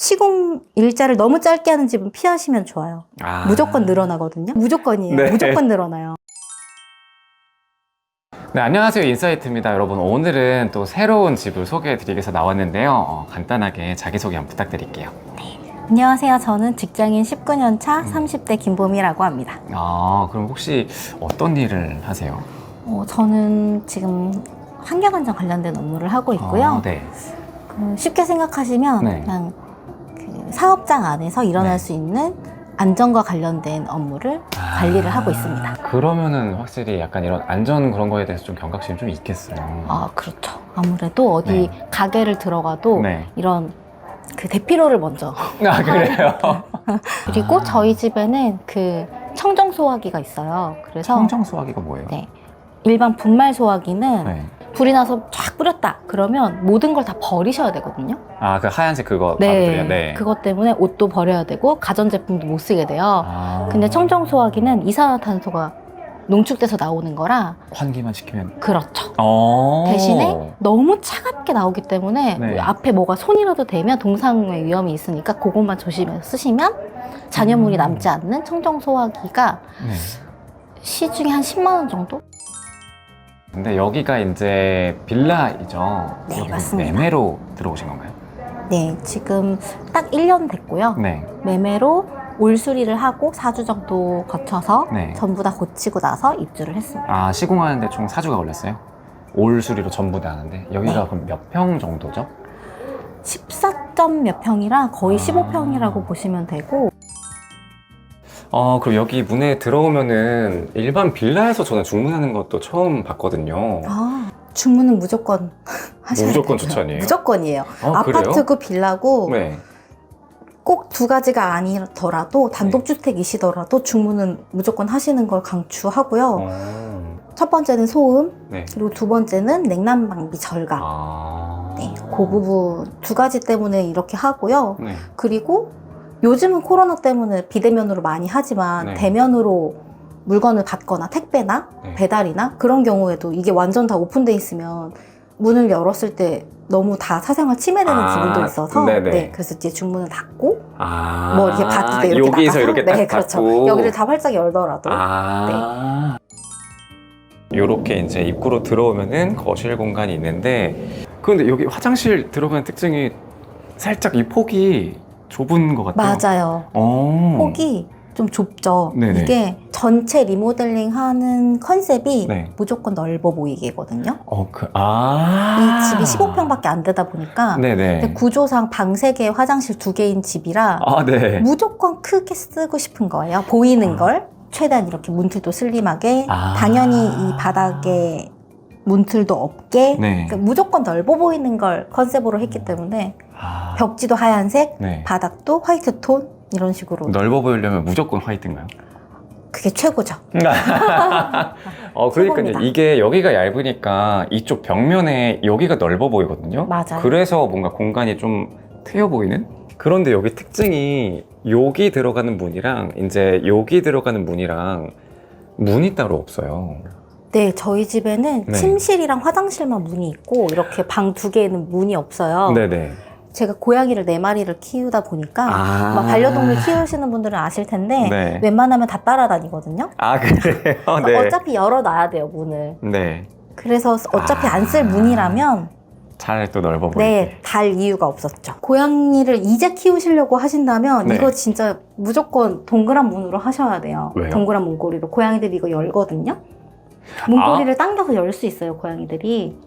시공 일자를 너무 짧게 하는 집은 피하시면 좋아요. 무조건 늘어나거든요. 무조건이에요. 네. 무조건 늘어나요. 네, 안녕하세요. 인사이트입니다. 여러분, 오늘은 또 새로운 집을 소개해 드리기 위해서 나왔는데요. 간단하게 자기소개 한번 부탁드릴게요. 안녕하세요. 저는 직장인 19년 차 30대 김보미라고 합니다. 그럼 혹시 어떤 일을 하세요? 저는 지금 환경안전 관련된 업무를 하고 있고요. 네. 쉽게 생각하시면 네. 그냥 그 사업장 안에서 일어날 네. 수 있는 안전과 관련된 업무를 관리를 하고 있습니다. 그러면은 확실히 약간 이런 안전 그런 거에 대해서 좀 경각심이 좀 있겠어요. 그렇죠. 아무래도 어디 네. 가게를 들어가도 네. 이런 그 대피로를 먼저. 그래요? 그리고 저희 집에는 그 청정 소화기가 있어요. 그래서 청정 소화기가 뭐예요? 네. 일반 분말 소화기는 네. 불이 나서 쫙 뿌렸다 그러면 모든 걸 다 버리셔야 되거든요. 그 하얀색 그거 네. 바로요? 네. 그것 때문에 옷도 버려야 되고 가전제품도 못 쓰게 돼요. 근데 청정 소화기는 이산화탄소가 농축돼서 나오는 거라 환기만 시키면. 그렇죠. 어. 대신에 너무 차갑게 나오기 때문에 네. 앞에 뭐가 손이라도 대면 동상의 위험이 있으니까 그것만 조심해서 쓰시면 잔여물이 남지 않는 청정 소화기가 네. 시중에 한 10만 원 정도? 근데 여기가 이제 빌라이죠? 네, 여기서 맞습니다. 매매로 들어오신 건가요? 네, 지금 딱 1년 됐고요. 네. 매매로 올 수리를 하고 4주 정도 거쳐서 네. 전부 다 고치고 나서 입주를 했습니다. 시공하는데 총 4주가 걸렸어요? 올 수리로 전부 다 하는데 여기가 네. 그럼 몇 평 정도죠? 14점 몇 평이라 거의 15평이라고 보시면 되고. 그럼 여기 문에 들어오면은 일반 빌라에서 저는 주문하는 것도 처음 봤거든요. 주문은 무조건 하셔야 무조건 돼요. 추천이에요? 무조건이에요. 그래요? 아파트고 빌라고 네. 꼭 두 가지가 아니더라도 단독주택이시더라도 주문은 무조건 하시는 걸 강추하고요. 첫 번째는 소음, 네. 그리고 두 번째는 냉난방비 절감. 네, 그 부분 두 가지 때문에 이렇게 하고요. 네. 그리고 요즘은 코로나 때문에 비대면으로 많이 하지만 네. 대면으로 물건을 받거나 택배나 네. 배달이나 그런 경우에도 이게 완전 다 오픈돼 있으면 문을 열었을 때 너무 다 사생활 침해되는 부분도 있어서 네네. 네, 그래서 이제 주문을 닫고 뭐 이렇게 받을 때 이렇게 여기서 나가서 이렇게 네, 딱 그렇죠. 닫고. 여기를 다 활짝 열더라도 요렇게 이제 입구로 들어오면은 거실 공간이 있는데, 그런데 여기 화장실 들어가는 특징이 살짝 이 폭이 좁은 것 같아요. 맞아요. 폭이 좀 좁죠. 네네. 이게 전체 리모델링 하는 컨셉이 네. 무조건 넓어 보이게거든요. 이 이 집이 15평밖에 안 되다 보니까 네네. 근데 구조상 방 3개, 화장실 2개인 집이라 네. 무조건 크게 쓰고 싶은 거예요. 보이는 걸 최대한 이렇게 문틀도 슬림하게 당연히 이 바닥에 문틀도 없게 네. 그러니까 무조건 넓어 보이는 걸 컨셉으로 했기 때문에 벽지도 하얀색, 네. 바닥도 화이트 톤 이런 식으로 넓어 보이려면 무조건 화이트인가요? 그게 최고죠. 그러니까 최고입니다. 이게 여기가 얇으니까 이쪽 벽면에 여기가 넓어 보이거든요. 맞아요. 그래서 뭔가 공간이 좀 트여 보이는? 그런데 여기 특징이 여기 들어가는 문이랑 이제 여기 들어가는 문이랑 문이 따로 없어요. 네, 저희 집에는 네. 침실이랑 화장실만 문이 있고 이렇게 방 2개에는 문이 없어요. 네네. 제가 고양이를 4마리를 키우다 보니까 막 반려동물 키우시는 분들은 아실 텐데 네. 웬만하면 다 따라다니거든요. 그래요? 네. 어차피 열어놔야 돼요, 문을. 네. 그래서 어차피 안 쓸 문이라면 잘 또 넓어 보이게. 네, 달 이유가 없었죠. 고양이를 이제 키우시려고 하신다면 네. 이거 진짜 무조건 동그란 문으로 하셔야 돼요. 왜요? 동그란 문고리로. 고양이들이 이거 열거든요. 문고리를 당겨서 열 수 있어요, 고양이들이.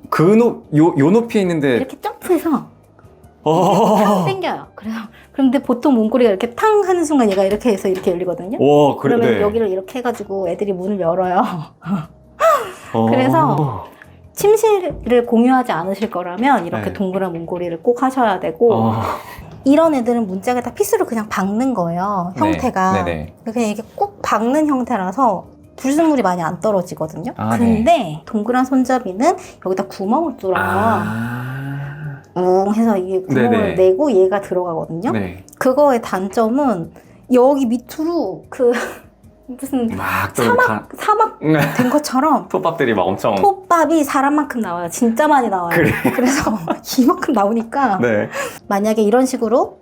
요 높이에 있는데. 이렇게 점프해서 탕 당겨요. 그런데 보통 문고리가 이렇게 탕 하는 순간 얘가 이렇게 해서 이렇게 열리거든요. 그러면 네. 여기를 이렇게 해가지고 애들이 문을 열어요. 그래서 침실을 공유하지 않으실 거라면 이렇게 네. 동그란 문고리를 꼭 하셔야 되고 이런 애들은 문짝에 다 피스로 그냥 박는 거예요. 형태가. 네네. 그냥 이게 꾹 박는 형태라서 불순물이 많이 안 떨어지거든요. 근데 네. 동그란 손잡이는 여기다 구멍을 뚫어요. 웅 해서 이게 구멍을 네네. 내고 얘가 들어가거든요. 네. 그거의 단점은 여기 밑으로 그 무슨 막 사막 된 것처럼 톱밥들이 막 엄청. 톱밥이 사람만큼 나와요. 진짜 많이 나와요. 그래서 이만큼 나오니까 네. 만약에 이런 식으로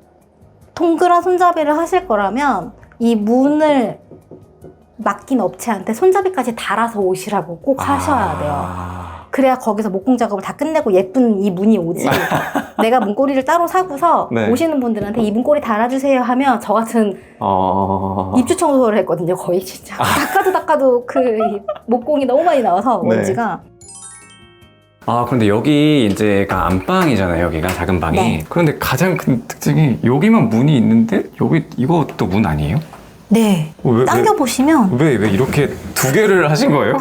동그란 손잡이를 하실 거라면 이 문을 맡긴 업체한테 손잡이까지 달아서 오시라고 꼭 하셔야 돼요. 그래야 거기서 목공 작업을 다 끝내고 예쁜 이 문이 오지. 내가 문고리를 따로 사고서 네. 오시는 분들한테 이 문고리 달아주세요 하면 저 같은 입주 청소를 했거든요. 거의 진짜 닦아도 그 목공이 너무 많이 나와서 먼지가. 그런데 여기 이제가 안방이잖아요. 여기가 작은 방이. 네. 그런데 가장 큰 특징이 여기만 문이 있는데 여기 이것도 문 아니에요? 네. 당겨보시면 왜 이렇게 두 개를 하신 거예요?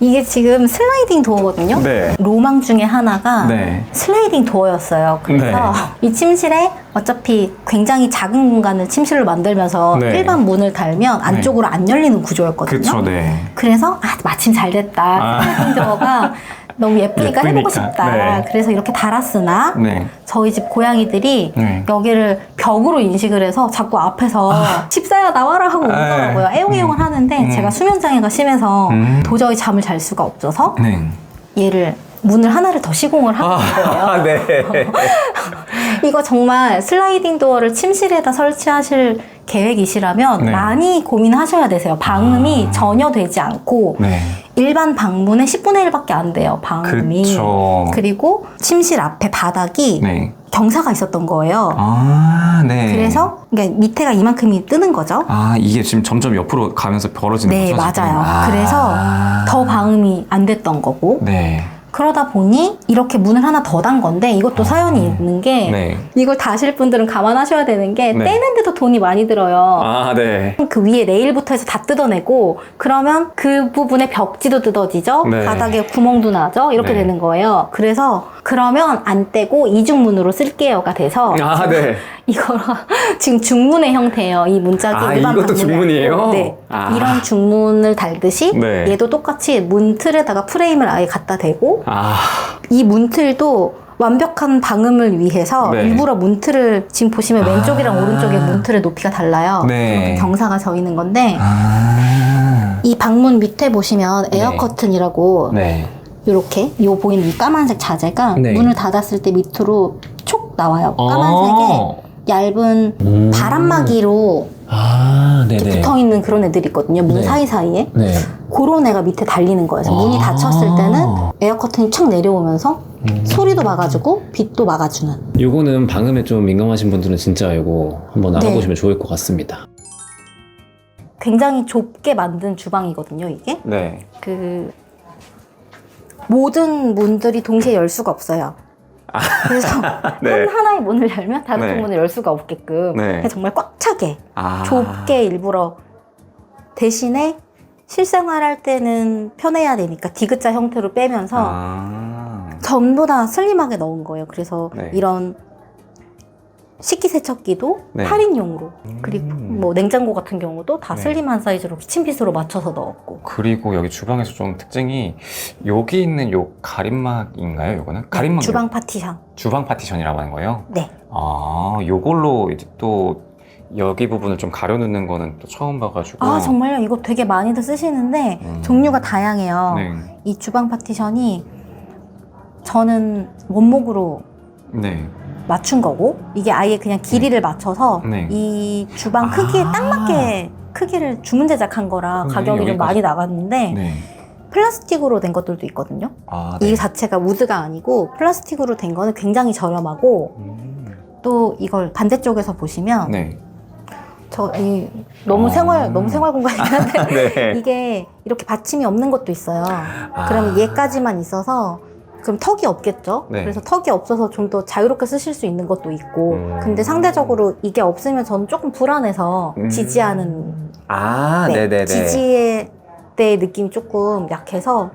이게 지금 슬라이딩 도어거든요. 네. 로망 중에 하나가 네. 슬라이딩 도어였어요. 그래서 이 침실에 어차피 굉장히 작은 공간을 침실로 만들면서 네. 일반 문을 달면 안쪽으로 안 열리는 구조였거든요. 그쵸, 네. 그래서 마침 잘 됐다. 슬라이딩 도어가 너무 예쁘니까 해보고 싶다. 네. 그래서 이렇게 달았으나 네. 저희 집 고양이들이 네. 여기를 벽으로 인식을 해서 자꾸 앞에서 집사야 나와라 하고 오더라고요. 애용애용을 하는데 제가 수면장애가 심해서 도저히 잠을 잘 수가 없어서 네. 얘를 문을 하나를 더 시공을 하고 있는 거예요. 네. 이거 정말 슬라이딩 도어를 침실에다 설치하실 계획이시라면 네. 많이 고민하셔야 되세요. 방음이 전혀 되지 않고 네. 일반 방문의 10분의 1밖에 안 돼요. 방음이. 그쵸. 그리고 침실 앞에 바닥이 네. 경사가 있었던 거예요. 네. 그래서 그러니까 밑에가 이만큼이 뜨는 거죠. 이게 지금 점점 옆으로 가면서 벌어지는 네, 거죠? 지금? 맞아요. 그래서 더 방음이 안 됐던 거고. 네. 그러다 보니 이렇게 문을 하나 더 단 건데 이것도 사연이 있는 게 네. 이걸 다실 분들은 감안하셔야 되는 게 네. 떼는데도 돈이 많이 들어요. 네. 그 위에 레일부터 해서 다 뜯어내고 그러면 그 부분에 벽지도 뜯어지죠. 네. 바닥에 구멍도 나죠. 이렇게 네. 되는 거예요. 그래서 그러면 안 떼고 이중문으로 쓸게요가 돼서 네. 이거가 지금 중문의 형태예요. 이 문짝이 일반 이것도 방문이 중문이에요? 아니고. 네. 이런 중문을 달듯이 네. 얘도 똑같이 문틀에다가 프레임을 아예 갖다 대고 이 문틀도 완벽한 방음을 위해서 네. 일부러 문틀을 지금 보시면 왼쪽이랑 오른쪽의 문틀의 높이가 달라요. 네. 그렇게 경사가 져 있는 건데 이 방문 밑에 보시면 에어 네. 커튼이라고 네. 이렇게 요 보이는 이 까만색 자재가 네. 문을 닫았을 때 밑으로 촉 나와요. 까만색에 얇은 바람막이로 네네. 붙어 있는 그런 애들이 있거든요. 문 네. 사이사이에. 네. 그런 애가 밑에 달리는 거예요. 그래서 문이 닫혔을 때는 에어 커튼이 촥 내려오면서 소리도 막아주고 빛도 막아주는. 요거는 방음에 좀 민감하신 분들은 진짜 이거 한번 알아보시면 좋을 것 같습니다. 굉장히 좁게 만든 주방이거든요, 이게. 네. 그 모든 문들이 동시에 열 수가 없어요. 그래서 네. 하나의 문을 열면 다른 네. 문을 열 수가 없게끔 네. 그냥 정말 꽉 차게 좁게 일부러 대신에 실생활할 때는 편해야 되니까 디귿자 형태로 빼면서 전부 다 슬림하게 넣은 거예요. 그래서 네. 이런 식기세척기도 네. 8인용으로 그리고 뭐 냉장고 같은 경우도 다 네. 슬림한 사이즈로 키친핏으로 맞춰서 넣었고. 그리고 여기 주방에서 좀 특징이 여기 있는 요 가림막인가요? 요거는? 가림막 주방 파티션. 주방 파티션이라고 하는 거예요? 네. 요걸로 이제 또 여기 부분을 좀 가려놓는 거는 또 처음 봐가지고. 정말요? 이거 되게 많이들 쓰시는데 종류가 다양해요. 네. 이 주방 파티션이 저는 원목으로 네. 맞춘 거고 이게 아예 그냥 길이를 맞춰서 네. 이 주방 크기에 딱 맞게 크기를 주문 제작한 거라 그러네, 가격이 좀 여기까지. 많이 나갔는데 네. 플라스틱으로 된 것들도 있거든요. 네. 이 자체가 우드가 아니고 플라스틱으로 된 거는 굉장히 저렴하고 또 이걸 반대쪽에서 보시면 네. 너무 생활 공간이긴 한데 네. 이게 이렇게 받침이 없는 것도 있어요. 그러면 얘까지만 있어서 그럼 턱이 없겠죠. 네. 그래서 턱이 없어서 좀 더 자유롭게 쓰실 수 있는 것도 있고 근데 상대적으로 이게 없으면 저는 조금 불안해서 지지하는 네네네. 지지의 때의 느낌이 조금 약해서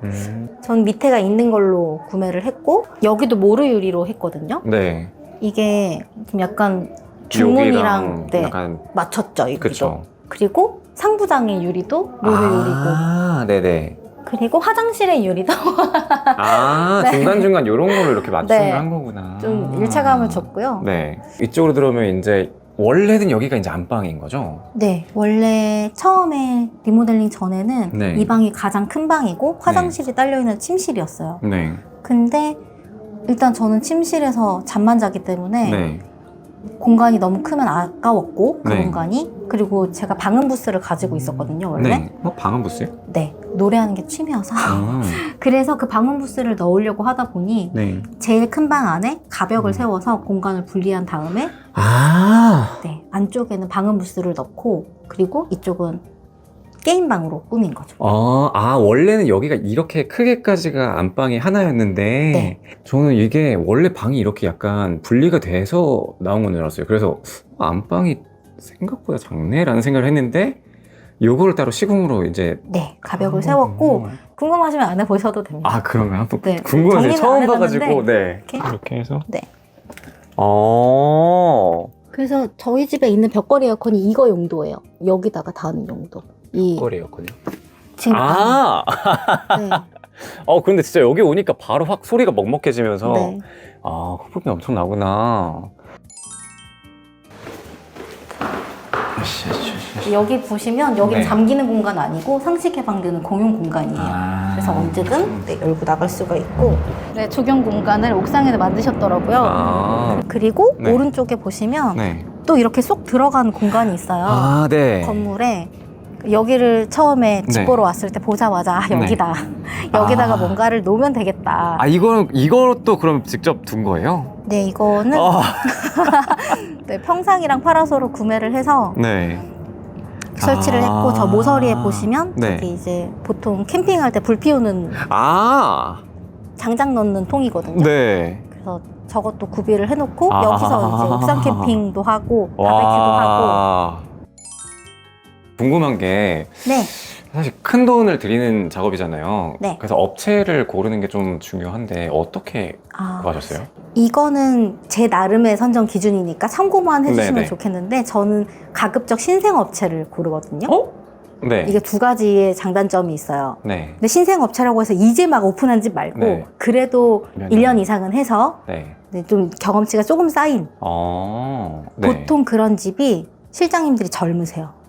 전 밑에가 있는 걸로 구매를 했고 여기도 모루 유리로 했거든요. 네. 이게 좀 약간 중문이랑 네, 약간 맞췄죠. 여기도. 그쵸. 그리고 상부장의 유리도 모루 유리고 네네. 그리고 화장실의 유리도 네. 중간중간 이런 걸로 이렇게 맞춤을 네. 한 거구나. 좀 일체감을 줬고요. 네. 이쪽으로 들어오면 이제 원래는 여기가 이제 안방인 거죠? 네, 원래 처음에 리모델링 전에는 네. 이 방이 가장 큰 방이고 화장실이 딸려있는 침실이었어요. 네. 근데 일단 저는 침실에서 잠만 자기 때문에 네. 공간이 너무 크면 아까웠고 그 네. 공간이 그리고 제가 방음 부스를 가지고 있었거든요 원래. 네. 방음 부스요? 네, 노래하는 게 취미여서 아. 그래서 그 방음 부스를 넣으려고 하다 보니 네. 제일 큰 방 안에 가벽을 세워서 공간을 분리한 다음에 아. 네, 안쪽에는 방음 부스를 넣고 그리고 이쪽은 게임방으로 꾸민 거죠. 원래는 여기가 이렇게 크게까지가 안방이 하나였는데, 네. 저는 이게 원래 방이 이렇게 약간 분리가 돼서 나온 건 줄 알았어요. 그래서 안방이 생각보다 작네라는 생각을 했는데, 요거를 따로 시공으로 이제. 네, 가벽을 세웠고 궁금하시면 안 해보셔도 됩니다. 아, 그런가요? 한번 네, 궁금해요. 정리는 처음 안 봐가지고, 해봤는데 네. 이렇게? 해서. 네. 그래서 저희 집에 있는 벽걸이 에어컨이 이거 용도예요. 여기다가 다는 용도. 이 거리였거든요. 지금 네. 근데 진짜 여기 오니까 바로 확 소리가 먹먹해지면서, 네. 호흡이 엄청 나구나. 여기 보시면 여기는 네. 잠기는 공간 아니고 상시 개방되는 공용 공간이에요. 그래서 언제든 네, 열고 나갈 수가 있고 네, 조경 공간을 옥상에도 만드셨더라고요. 그리고 네. 오른쪽에 보시면 네. 또 이렇게 쏙 들어간 공간이 있어요. 네. 건물에 여기를 처음에 집 네. 보러 왔을 때 보자마자 여기다 여기다가 뭔가를 놓으면 되겠다. 이것도 그럼 직접 둔 거예요? 네, 이거는 네, 평상이랑 파라솔을 구매를 해서 네. 설치를 했고 저 모서리에 보시면 네. 저기 이제 보통 캠핑할 때 불 피우는 장작 넣는 통이거든요. 네. 그래서 저것도 구비를 해놓고 아. 여기서 이제 옥상 캠핑도 하고 바베큐도 하고. 궁금한 게 네, 사실 큰 돈을 들이는 작업이잖아요. 네. 그래서 업체를 고르는 게 좀 중요한데 어떻게 구하셨어요? 이거는 제 나름의 선정 기준이니까 참고만 해주시면 네네. 좋겠는데 저는 가급적 신생 업체를 고르거든요. 네. 이게 두 가지의 장단점이 있어요. 네. 근데 신생 업체라고 해서 이제 막 오픈한 집 말고 네. 그래도 몇 1년 년? 이상은 해서 네. 좀 경험치가 조금 쌓인 네. 보통 그런 집이 실장님들이 젊으세요.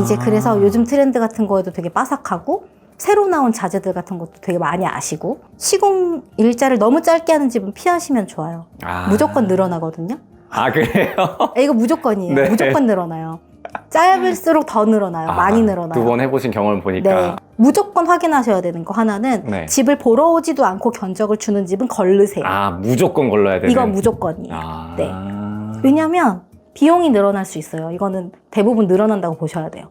이제 그래서 요즘 트렌드 같은 거에도 되게 빠삭하고 새로 나온 자재들 같은 것도 되게 많이 아시고 시공 일자를 너무 짧게 하는 집은 피하시면 좋아요. 무조건 늘어나거든요. 그래요? 이거 무조건이에요. 네. 무조건 늘어나요. 짧을수록 더 늘어나요. 많이 늘어나요. 두 번 해보신 경험을 보니까. 네. 무조건 확인하셔야 되는 거 하나는 네. 집을 보러 오지도 않고 견적을 주는 집은 걸르세요. 무조건 걸러야 되는. 이건 무조건이에요. 네. 왜냐면 비용이 늘어날 수 있어요. 이거는 대부분 늘어난다고 보셔야 돼요.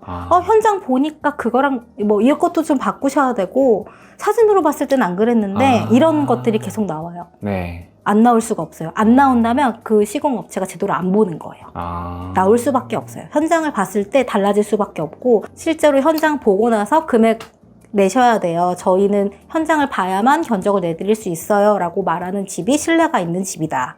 현장 보니까 그거랑 뭐 이것도 좀 바꾸셔야 되고 사진으로 봤을 때는 안 그랬는데 이런 것들이 계속 나와요. 네. 안 나올 수가 없어요. 안 나온다면 그 시공업체가 제대로 안 보는 거예요. 나올 수밖에 없어요. 현장을 봤을 때 달라질 수밖에 없고 실제로 현장 보고 나서 금액 내셔야 돼요. 저희는 현장을 봐야만 견적을 내드릴 수 있어요 라고 말하는 집이 신뢰가 있는 집이다.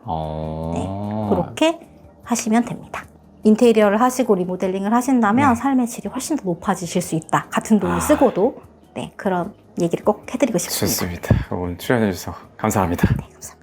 네. 그렇게 하시면 됩니다. 인테리어를 하시고 리모델링을 하신다면 삶의 질이 훨씬 더 높아지실 수 있다. 같은 돈을 쓰고도. 네, 그런 얘기를 꼭 해드리고 싶습니다. 좋습니다. 오늘 출연해주셔서 감사합니다. 네, 감사합니다.